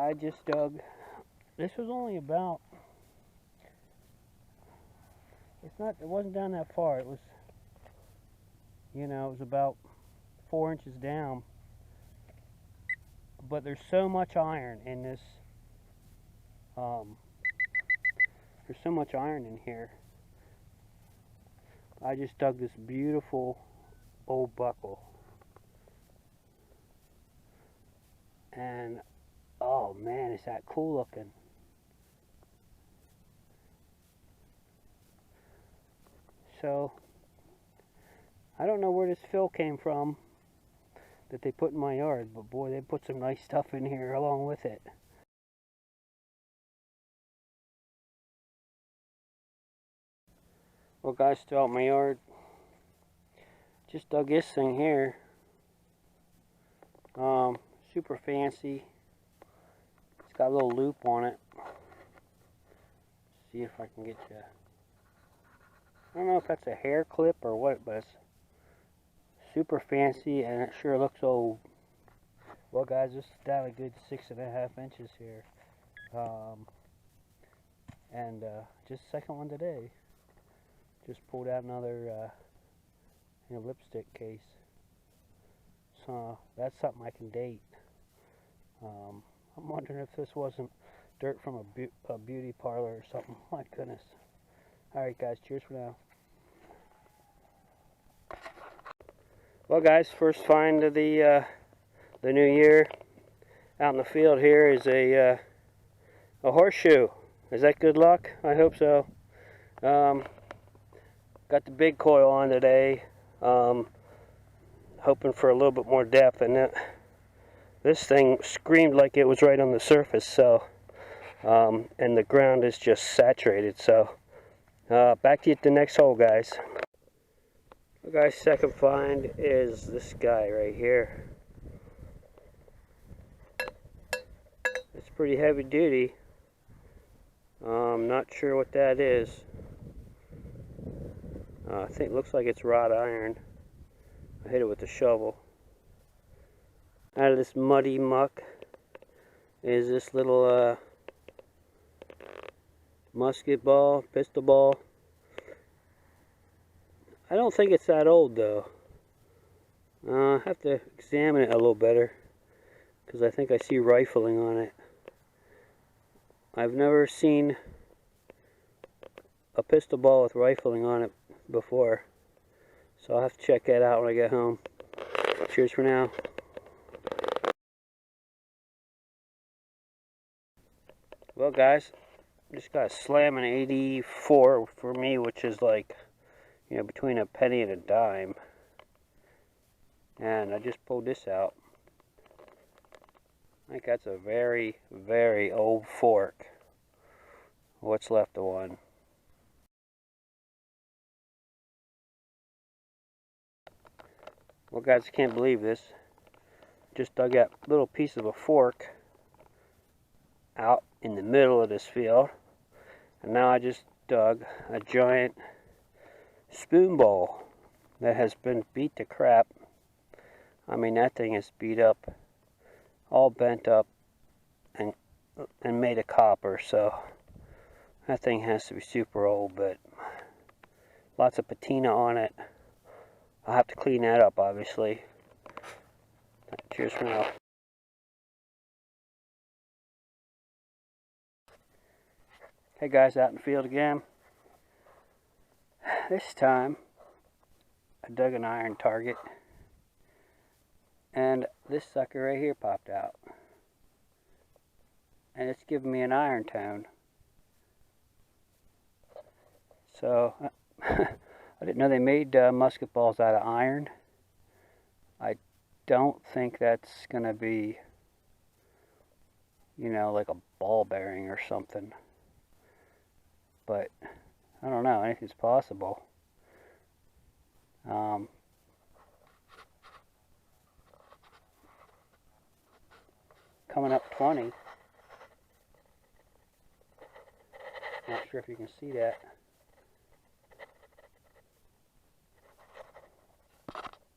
I just dug, this was only about, it wasn't down that far. It was, it was about 4 inches down. But there's so much iron in this, there's so much iron in here. I just dug this beautiful old buckle. And, oh man, is that cool looking. So, I don't know where this fill came from that they put in my yard, but boy, they put some nice stuff in here along with it. Well guys, throughout my yard, just dug this thing here. Super fancy. It's got a little loop on it. See if I can get you. I don't know if that's a hair clip or what, but it's super fancy and it sure looks old. Well guys, this is down a good 6.5 inches here. Just second one today. Just pulled out another lipstick case. So that's something I can date. I'm wondering if this wasn't dirt from a beauty parlor or something. My goodness. Alright guys, cheers for now. Well guys, first find of the new year out in the field here is a horseshoe. Is that good luck? I hope so. Got the big coil on today, hoping for a little bit more depth, and this thing screamed like it was right on the surface, so and the ground is just saturated. So back to you at the next hole, guys. Well, guys, second find is this guy right here. It's pretty heavy duty. I'm not sure what that is. I think it looks like it's wrought iron. I hit it with a shovel. Out of this muddy muck is this little musket ball, pistol ball. I don't think it's that old though. I have to examine it a little better because I think I see rifling on it. I've never seen a pistol ball with rifling on it before, so I'll have to check that out when I get home. Cheers for now. Well guys, just got a slam an 84 for me, which is like, between a penny and a dime. And I just pulled this out. I think that's a very, very old fork. What's left of one. Well guys, I can't believe this. Just dug that little piece of a fork out in the middle of this field. And now I just dug a giant spoon bowl that has been beat to crap. I mean, that thing is beat up, all bent up and made of copper, so that thing has to be super old, but lots of patina on it. I'll have to clean that up, obviously. Cheers for now. Hey guys, out in the field again. This time, I dug an iron target, and this sucker right here popped out. And it's giving me an iron tone. So, I didn't know they made musket balls out of iron. I don't think that's going to be, like a ball bearing or something. But, I don't know, anything's possible. Coming up 20. Not sure if you can see that.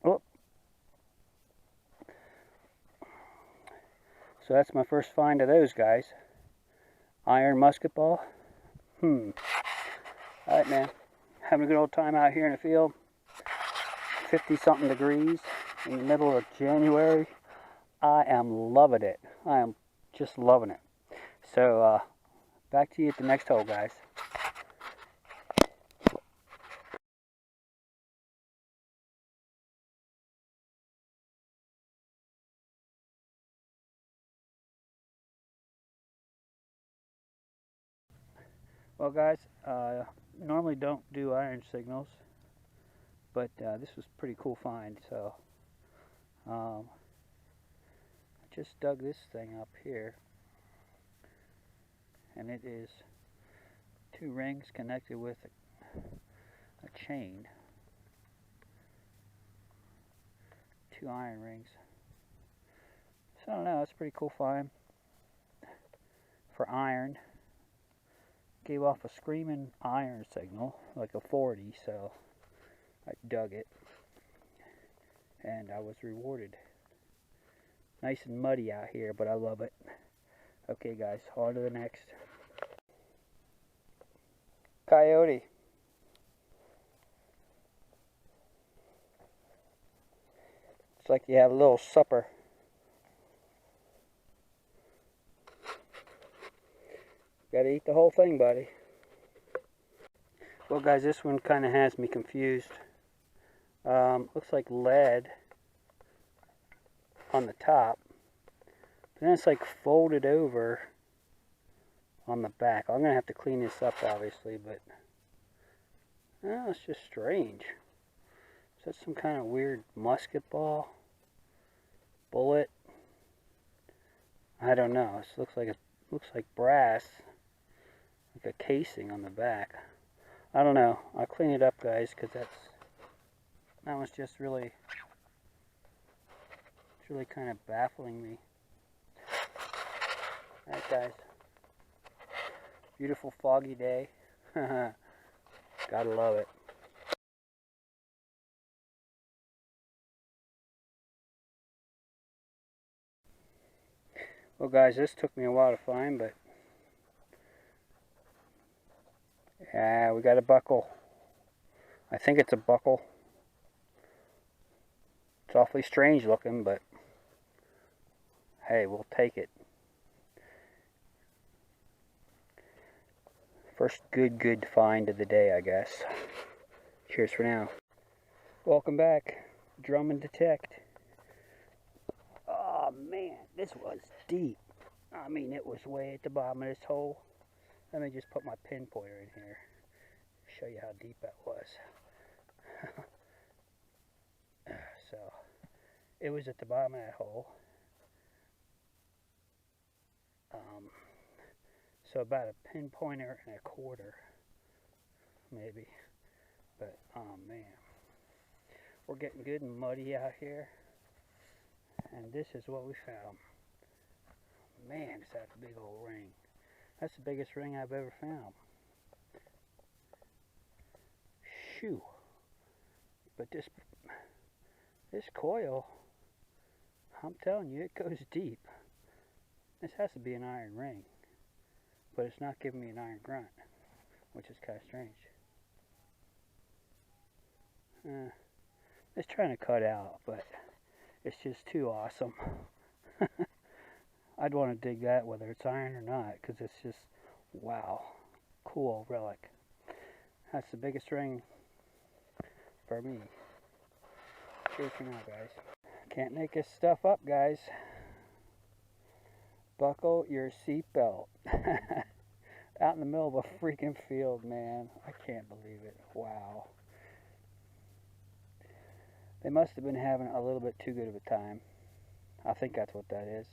Oh. So that's my first find of those guys. Iron musket ball. Alright, man. Having a good old time out here in the field. 50-something degrees in the middle of January. I am loving it. I am just loving it. So, back to you at the next hole, guys. Well, guys, normally don't do iron signals, but this was a pretty cool find. So, I just dug this thing up here, and it is 2 rings connected with a chain. 2 iron rings. So I don't know, it's a pretty cool find for iron. Gave off a screaming iron signal, like a 40, so I dug it, and I was rewarded. Nice and muddy out here, but I love it. Okay, guys, on to the next. Coyote. It's like you had a little supper. Gotta eat the whole thing, buddy. Well, guys, this one kind of has me confused. Looks like lead on the top. But then it's like folded over on the back. I'm going to have to clean this up, obviously, but it's just strange. Is that some kind of weird musket ball? Bullet? I don't know. It looks like brass. Like a casing on the back. I don't know. I'll clean it up, guys, because that was just really, it's really kind of baffling me. Alright, guys. Beautiful foggy day. Gotta love it. Well, guys, this took me a while to find, but yeah, we got a buckle. I think it's a buckle. It's awfully strange looking, but hey, we'll take it. First good find of the day, I guess. Cheers for now. Welcome back. Drum and detect. Oh man, this was deep. I mean, it was way at the bottom of this hole. Let me just put my pin pointer in here. Show you how deep that was. So, it was at the bottom of that hole. So about a pin pointer and a quarter, maybe. But, oh man. We're getting good and muddy out here. And this is what we found. Man, is that a big old ring. That's the biggest ring I've ever found. Shoo. But this coil, I'm telling you, it goes deep. This has to be an iron ring. But it's not giving me an iron grunt, which is kind of strange. It's trying to cut out, but it's just too awesome. I'd want to dig that whether it's iron or not, because it's just, wow, cool relic. That's the biggest ring for me. Cheers for now, guys. Can't make this stuff up, guys. Buckle your seatbelt. Out in the middle of a freaking field, man. I can't believe it. Wow. They must have been having a little bit too good of a time. I think that's what that is.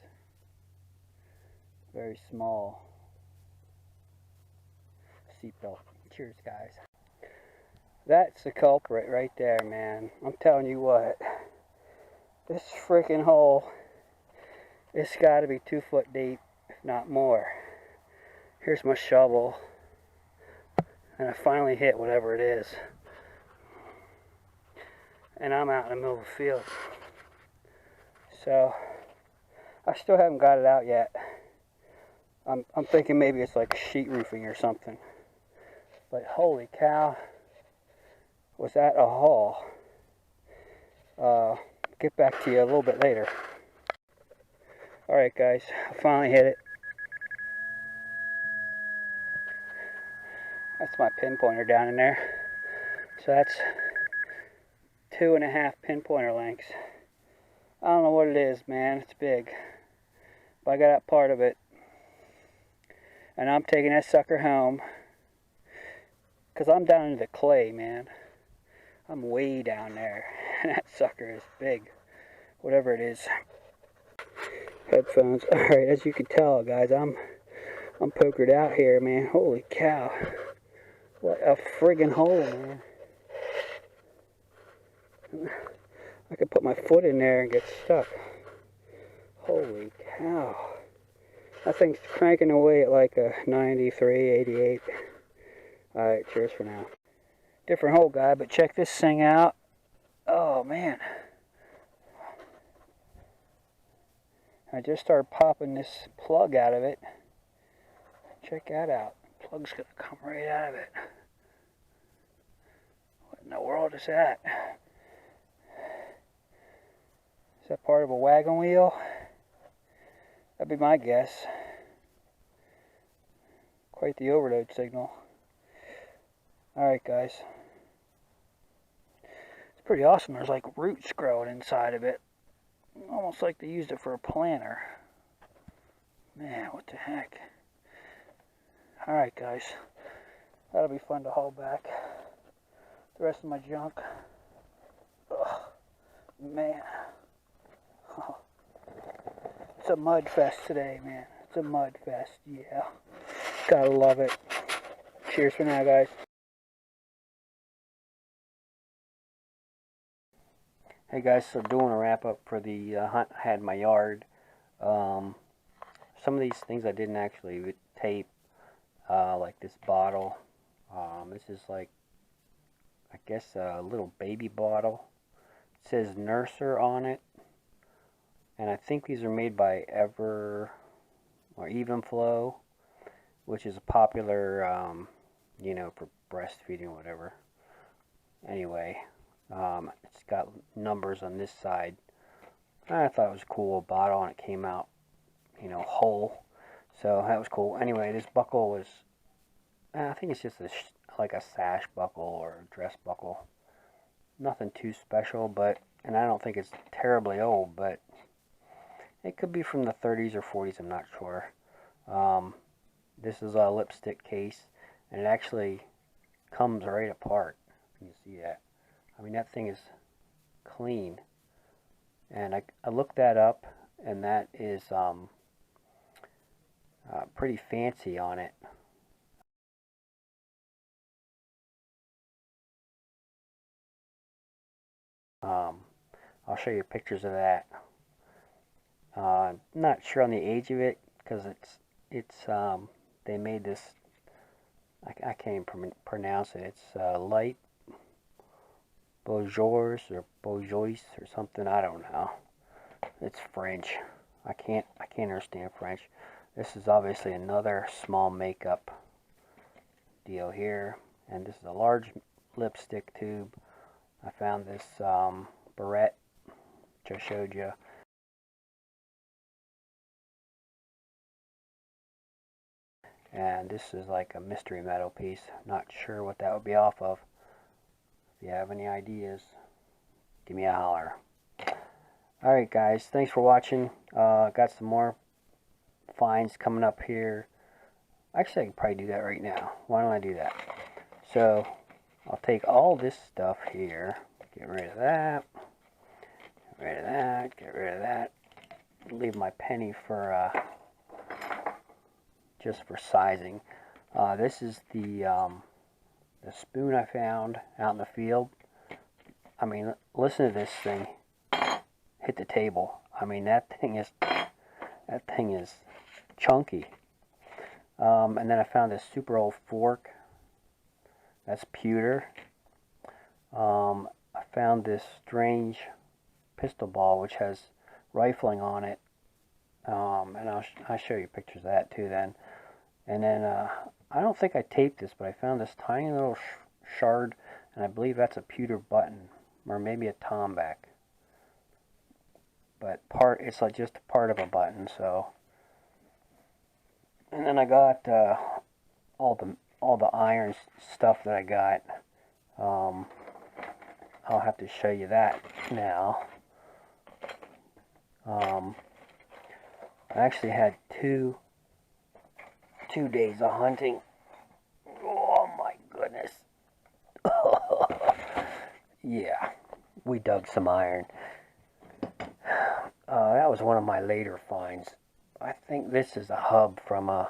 Very small seatbelt. Cheers, guys. That's the culprit right there, man. I'm telling you what. This freaking hole, it's got to be 2 foot deep, if not more. Here's my shovel. And I finally hit whatever it is. And I'm out in the middle of the field. So, I still haven't got it out yet. I'm thinking maybe it's like sheet roofing or something. But holy cow, was that a haul? Get back to you a little bit later. Alright guys, I finally hit it. That's my pinpointer down in there. So that's 2.5 pinpointer lengths. I don't know what it is, man. It's big. But I got out part of it. And I'm taking that sucker home. Because I'm down into the clay, man. I'm way down there. And that sucker is big. Whatever it is. Headphones. Alright, as you can tell, guys, I'm pokered out here, man. Holy cow. What a friggin' hole, man. I could put my foot in there and get stuck. Holy cow. That thing's cranking away at like a 93, 88. Alright, cheers for now. Different hole, guy, but check this thing out. Oh, man. I just started popping this plug out of it. Check that out. The plug's gonna come right out of it. What in the world is that? Is that part of a wagon wheel? That'd be my guess. Quite the overload signal. Alright guys. It's pretty awesome. There's like roots growing inside of it. Almost like they used it for a planter. Man, what the heck. Alright guys. That'll be fun to haul back. The rest of my junk. Ugh, man. Oh. It's a mud fest today, man. It's a mud fest, yeah. Gotta love it. Cheers for now, guys. Hey guys, so doing a wrap up for the hunt I had in my yard. Some of these things I didn't actually tape, like this bottle. This is like, I guess, a little baby bottle. It says Nurser on it. And I think these are made by Ever or Even Flow, which is a popular, you know, for breastfeeding or whatever. Anyway, it's got numbers on this side. I thought it was a cool bottle, and it came out, you know, whole. So that was cool. Anyway, this buckle was, I think it's just like a sash buckle or a dress buckle. Nothing too special, but, and I don't think it's terribly old, but it could be from the 30s or 40s, I'm not sure. This is a lipstick case, and it actually comes right apart. You can see that. I mean, that thing is clean. And I looked that up, and that is pretty fancy on it. I'll show you pictures of that. I'm not sure on the age of it, because they made this, I can't even pronounce it. It's light Beaujour or Beaujois or something. I don't know. It's French. I can't understand French. This is obviously another small makeup deal here, and this is a large lipstick tube. I found this barrette, which I showed you. And this is like a mystery metal piece. Not sure what that would be off of. If you have any ideas, give me a holler. Alright guys, thanks for watching. Got some more finds coming up here. Actually, I can probably do that right now. Why don't I do that? So, I'll take all this stuff here. Get rid of that. Get rid of that. Get rid of that. Leave my penny for, just for sizing. This is the spoon I found out in the field. I mean, listen to this thing hit the table. I mean, that thing is chunky. And then I found this super old fork. That's pewter. I found this strange pistol ball which has rifling on it. And I'll show you pictures of that too then. And then I don't think I taped this, but I found this tiny little shard, and I believe that's a pewter button, or maybe a tomback. But it's like just a part of a button. So, and then I got all the iron stuff that I got. I'll have to show you that now. I actually had two days of hunting. Oh my goodness. Yeah, we dug some iron. That was one of my later finds. I think this is a hub from a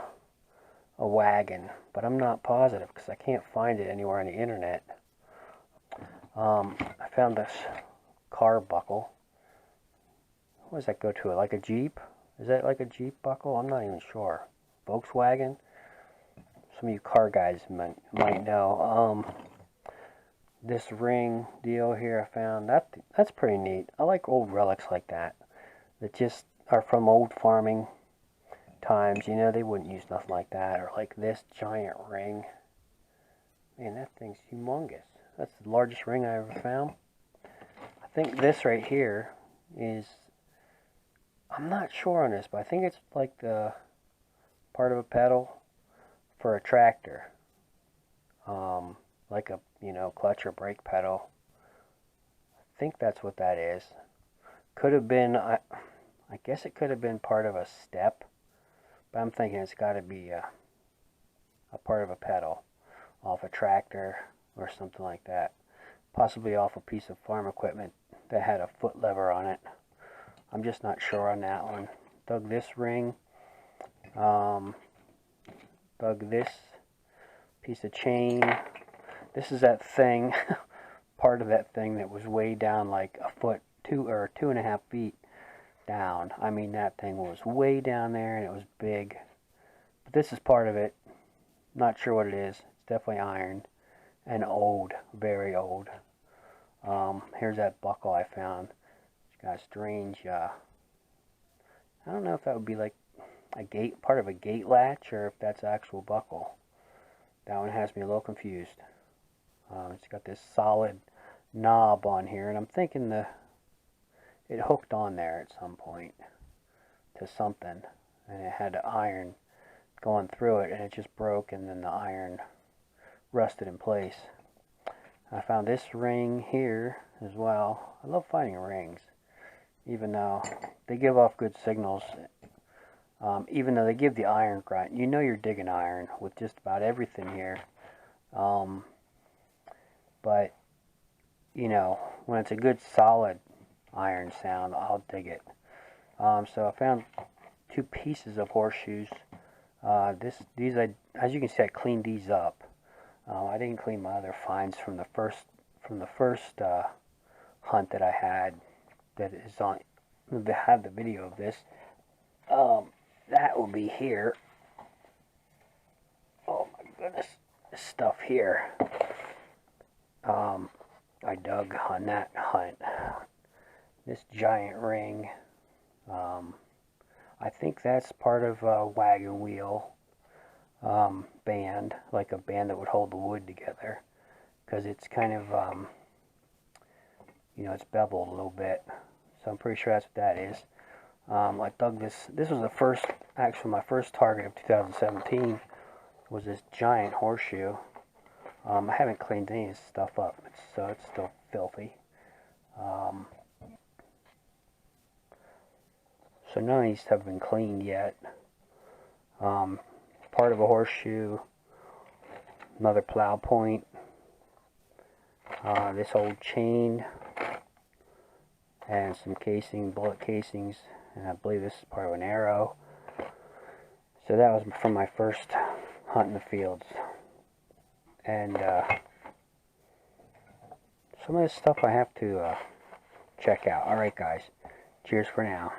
wagon, but I'm not positive because I can't find it anywhere on the internet. I found this car buckle. What does that go to? Like a Jeep? Is that like a Jeep buckle? I'm not even sure. Volkswagen? Some of you car guys might know. This ring deal here I found, that's pretty neat. I like old relics like that just are from old farming times. You know, they wouldn't use nothing like that. Or like this giant ring. Man, that thing's humongous. That's the largest ring I ever found. I think this right here is, I'm not sure on this, but I think it's like the part of a pedal for a tractor. Like a, clutch or brake pedal. I think that's what that is. Could have been, I guess it could have been part of a step, but I'm thinking it's got to be a part of a pedal off a tractor or something like that. Possibly off a piece of farm equipment that had a foot lever on it. I'm just not sure on that one. Dug this ring. Dug this piece of chain. This is that thing, part of that thing that was way down like a foot, 2.5 feet down. I mean, that thing was way down there and it was big. But this is part of it. Not sure what it is. It's definitely iron and old, very old. Here's that buckle I found. It's got a strange, I don't know if that would be like part of a gate latch or if that's an actual buckle. That one has me a little confused. It's got this solid knob on here, and I'm thinking it hooked on there at some point to something, and it had the iron going through it, and it just broke, and then the iron rusted in place. I found this ring here as well. I love finding rings, even though they give off good signals. Even though they give the iron grunt, you know you're digging iron with just about everything here. But when it's a good solid iron sound, I'll dig it. So I found two pieces of horseshoes. As you can see, I cleaned these up. I didn't clean my other finds from the first hunt that I had. That is on. I have the video of this. That will be here. Oh my goodness, this stuff here. I dug on that hunt. This giant ring. I think that's part of a wagon wheel band, like a band that would hold the wood together, because it's kind of, it's beveled a little bit. So I'm pretty sure that's what that is. I dug this. This was my first target of 2017. Was this giant horseshoe. I haven't cleaned any of this stuff up, so it's still filthy. So none of these have been cleaned yet. Part of a horseshoe, another plow point, this old chain, and some bullet casings, and I believe this is part of an arrow. So that was from my first hunt in the fields. And some of this stuff I have to check out. Alright guys, cheers for now.